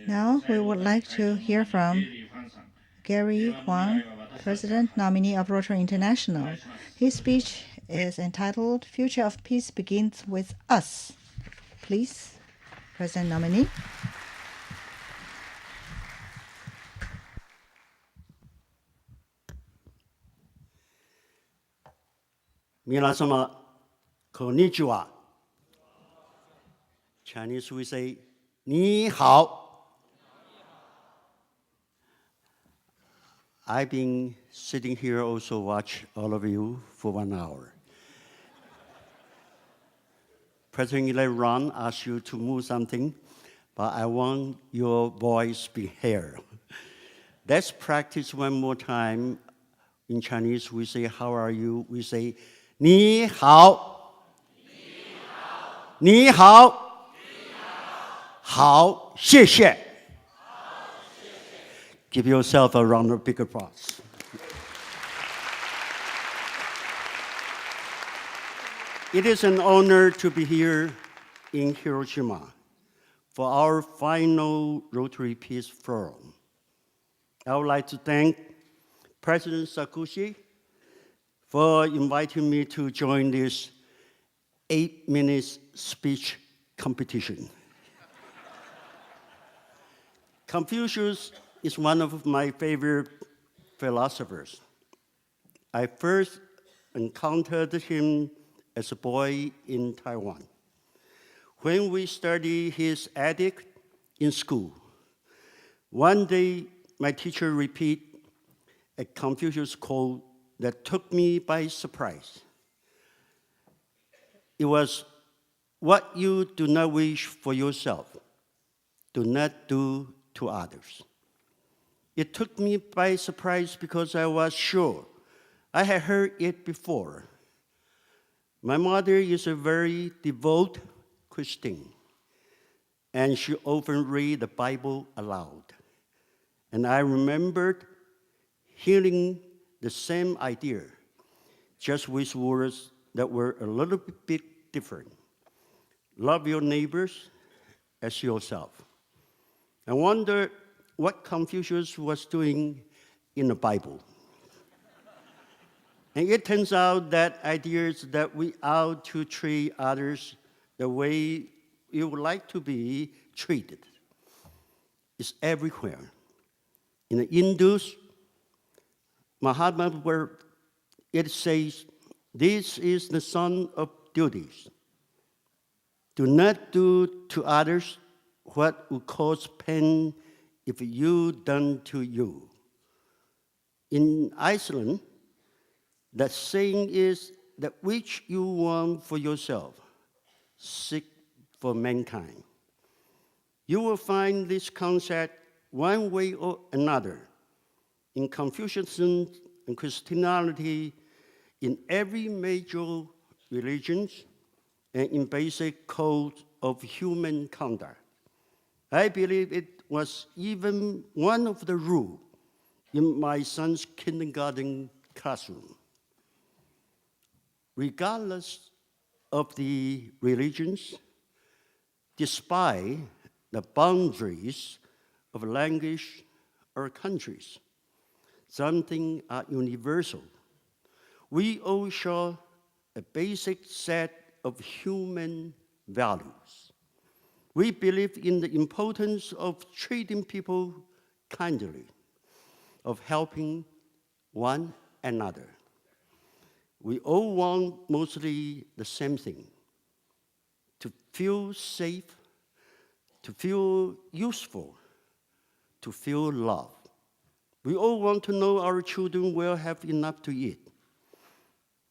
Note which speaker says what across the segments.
Speaker 1: Now we would like to hear from Gary Huang, President nominee of Rotary International. His speech is entitled Future of Peace Begins with Us. Please, President nominee.
Speaker 2: Minasama, konnichiwa. Chinese we say, ni hao. I've been sitting here also watch all of you for 1 hour. President-elect Ron asked you to move something, but I want your voice be heard. Let's practice one more time. In Chinese, we say, how are you? We say, ni hao. Ni hao. Hao, xie xie. Give yourself a round of big applause. It is an honor to be here in Hiroshima for our final Rotary Peace Forum. I would like to thank President Sarkozy for inviting me to join this 8-minute speech competition. Confucius is one of my favorite philosophers. I first encountered him as a boy in Taiwan. When we studied his ethics in school, one day my teacher repeated a Confucius quote that took me by surprise. It was, what you do not wish for yourself, do not do to others. It took me by surprise because I was sure I had heard it before. My mother is a very devout Christian, and she often read the Bible aloud. And I remembered hearing the same idea, just with words that were a little bit different. Love your neighbors as yourself. I wondered what Confucius was doing in the Bible. And it turns out that ideas that we ought to treat others the way you would like to be treated is everywhere. In the Hindus, Mahatma, where it says, this is the sum of duties. Do not do to others what would cause pain if you done to you. In Iceland, that saying is that which you want for yourself, seek for mankind. You will find this concept one way or another in Confucianism and Christianity, in every major religion, and in basic codes of human conduct. I believe it was even one of the rules in my son's kindergarten classroom. Regardless of the religions, despite the boundaries of language or countries, something are universal. We all share a basic set of human values. We believe in the importance of treating people kindly, of helping one another. We all want mostly the same thing: to feel safe, to feel useful, to feel loved. We all want to know our children will have enough to eat,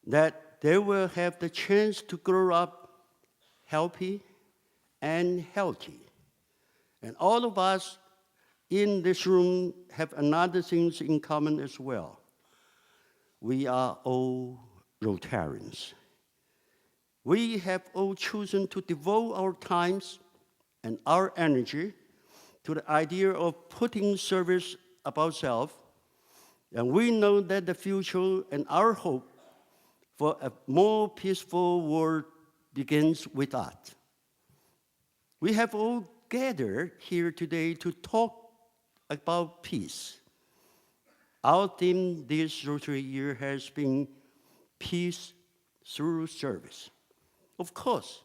Speaker 2: that they will have the chance to grow up healthy and healthy. And all of us in this room have another thing in common as well. We are all Rotarians. We have all chosen to devote our times and our energy to the idea of putting service above self, and we know that the future and our hope for a more peaceful world begins with us. We have all gathered here today to talk about peace. Our theme this Rotary year has been peace through service. Of course,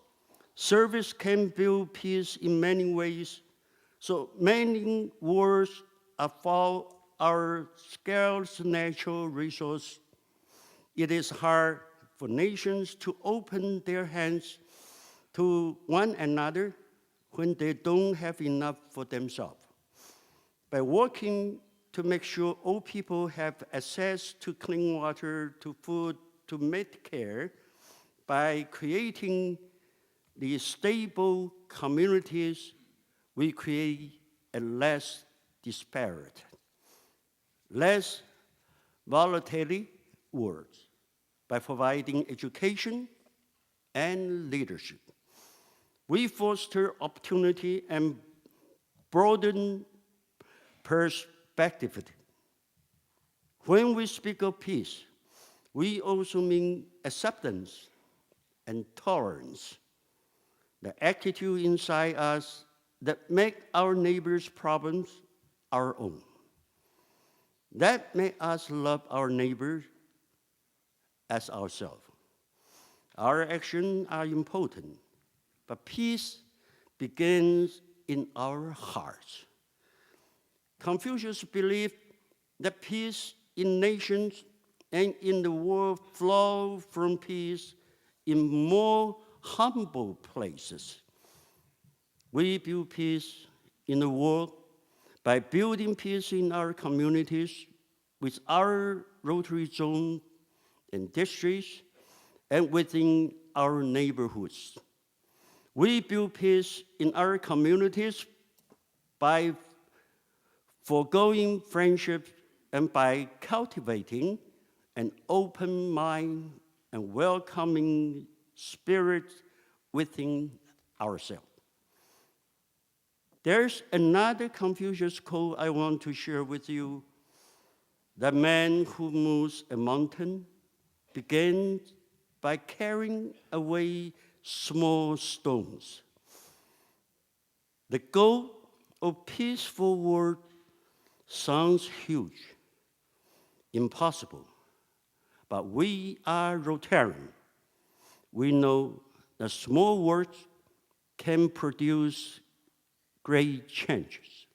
Speaker 2: service can build peace in many ways, so many words are for our scarce natural resource. It is hard for nations to open their hands to one another when they don't have enough for themselves. By working to make sure all people have access to clean water, to food, to medicare, by creating the stable communities, we create a less disparate, less volatile world by providing education and leadership. We foster opportunity and broaden perspective. When we speak of peace, we also mean acceptance and tolerance, the attitude inside us that make our neighbors' problems our own, that make us love our neighbors as ourselves. Our actions are important, but peace begins in our hearts. Confucius believed that peace in nations and in the world flow from peace in more humble places. We build peace in the world by building peace in our communities with our Rotary zone and districts and within our neighborhoods. We build peace in our communities by foregoing friendship and by cultivating an open mind and welcoming spirit within ourselves. There's another Confucius quote I want to share with you. The man who moves a mountain begins by carrying away small stones. The goal of peaceful world sounds huge, impossible, but we are Rotarian. We know that small words can produce great changes.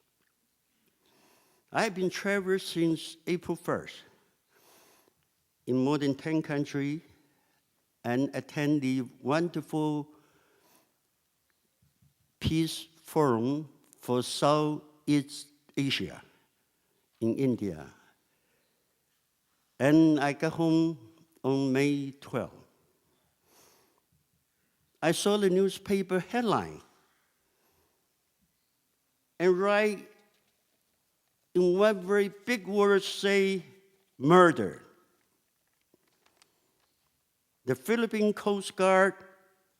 Speaker 2: I've been traveling since April 1st in more than 10 countries and attend the wonderful Peace Forum for Southeast Asia in India. And I got home on May 12th. I saw the newspaper headline and right in one very big word say, murder. The Philippine Coast Guard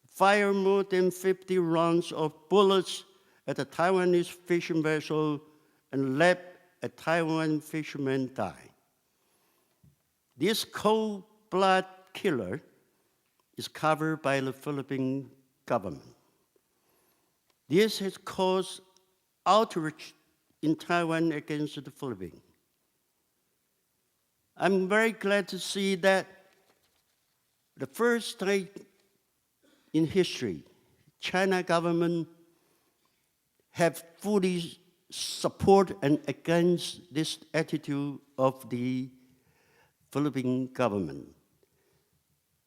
Speaker 2: fired more than 50 rounds of bullets at a Taiwanese fishing vessel and let a Taiwan fisherman die. This cold-blooded killer is covered by the Philippine government. This has caused outrage in Taiwan against the Philippines. I'm very glad to see that the first time in history, China government have fully support and against this attitude of the Philippine government.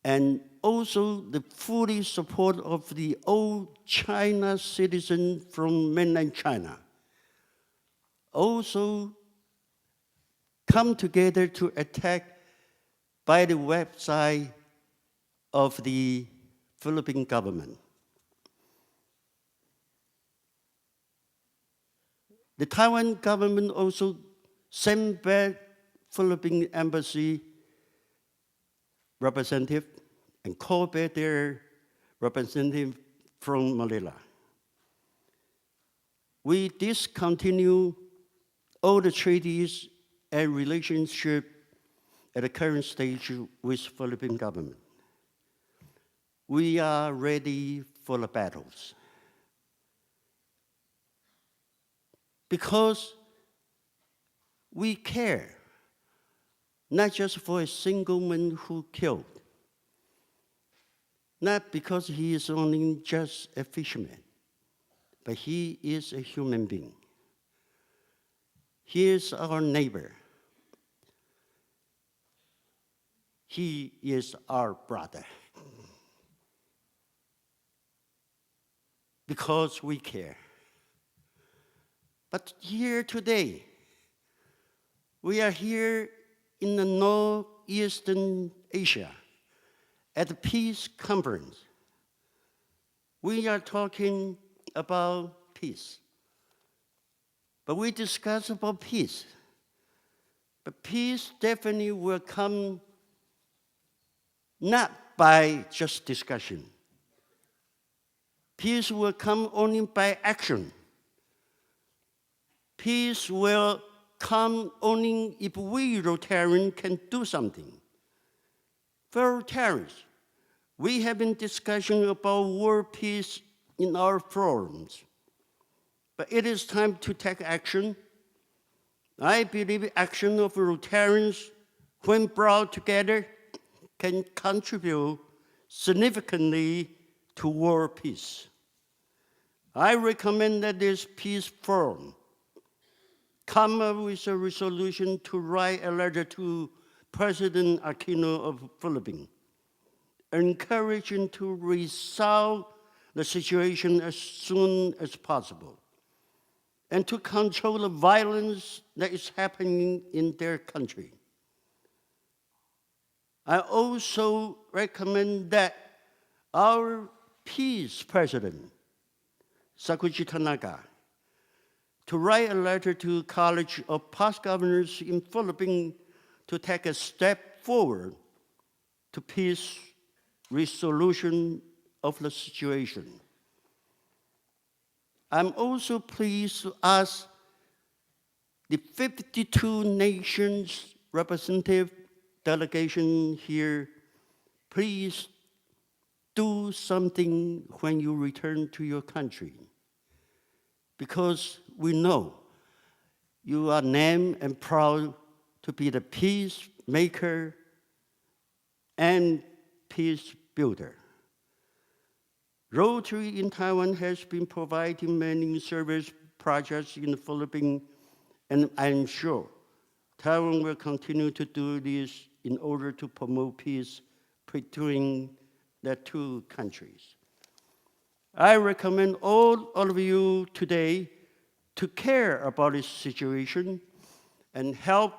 Speaker 2: And also the fully support of the old China citizen from mainland China. Also come together to attack by the website of the Philippine government. The Taiwan government also sent back Philippine embassy representative and called back their representative from Manila. We discontinue all the treaties and relationship at the current stage with Philippine government. We are ready for the battles. because we care, not just for a single man who killed, not because he is only just a fisherman, but he is a human being. He is our neighbor. He is our brother. Because we care. But here today, we are here in the Northeastern Asia at the Peace Conference. We are talking about peace. But we discuss about peace. But peace definitely will come not by just discussion. Peace will come only by action. Peace will come only if we Rotarians can do something. For Rotarians, we have been discussing about world peace in our forums. But it is time to take action. I believe action of Rotarians, when brought together, can contribute significantly to world peace. I recommend that this peace forum come up with a resolution to write a letter to President Aquino of the Philippines, encouraging to resolve the situation as soon as possible, and to control the violence that is happening in their country. I also recommend that our peace president, Sakuchi Tanaka, to write a letter to College of Past Governors in Philippines to take a step forward to peace resolution of the situation. I'm also pleased to ask the 52 nations representative delegation here, please do something when you return to your country, because we know you are named and proud to be the peacemaker and peace builder. Rotary in Taiwan has been providing many service projects in the Philippines, and I'm sure Taiwan will continue to do this in order to promote peace between the two countries. I recommend all of you today to care about this situation and help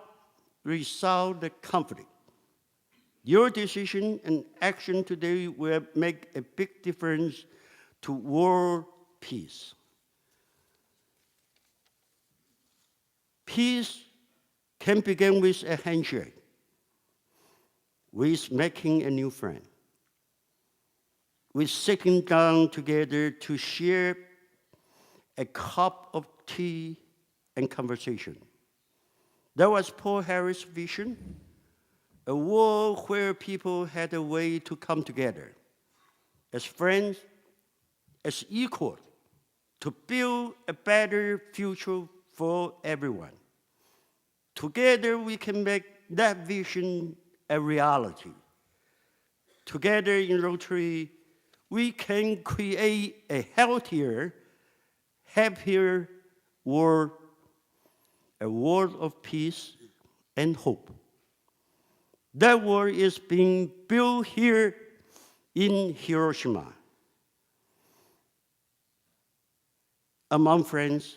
Speaker 2: resolve the conflict. Your decision and action today will make a big difference to world peace. Peace can begin with a handshake, with making a new friend, with sitting down together to share a cup of tea and conversation. That was Paul Harris' vision, a world where people had a way to come together as friends, as equals, to build a better future for everyone. Together, we can make that vision a reality. Together in Rotary, we can create a healthier, happier world, a world of peace and hope. That world is being built here in Hiroshima. Among friends,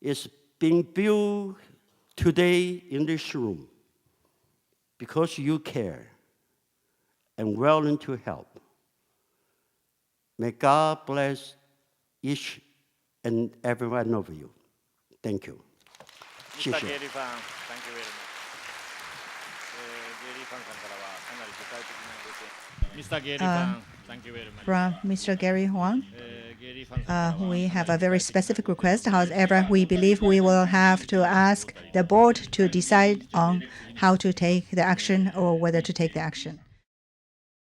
Speaker 2: it's being built today in this room because you care and willing to help. May God bless each and every one of you. Thank you.
Speaker 3: Mr. Gary Fan, thank you very much. Gary Fan さんからはかなり具体的なご意見。Mr. Gary Fan, thank you very much.
Speaker 1: From Mr. Gary Huang,
Speaker 3: Gary Fan さんからは
Speaker 1: we have a very specific request. However, we believe we will have to ask the board to decide on how to take the action or whether to take the action.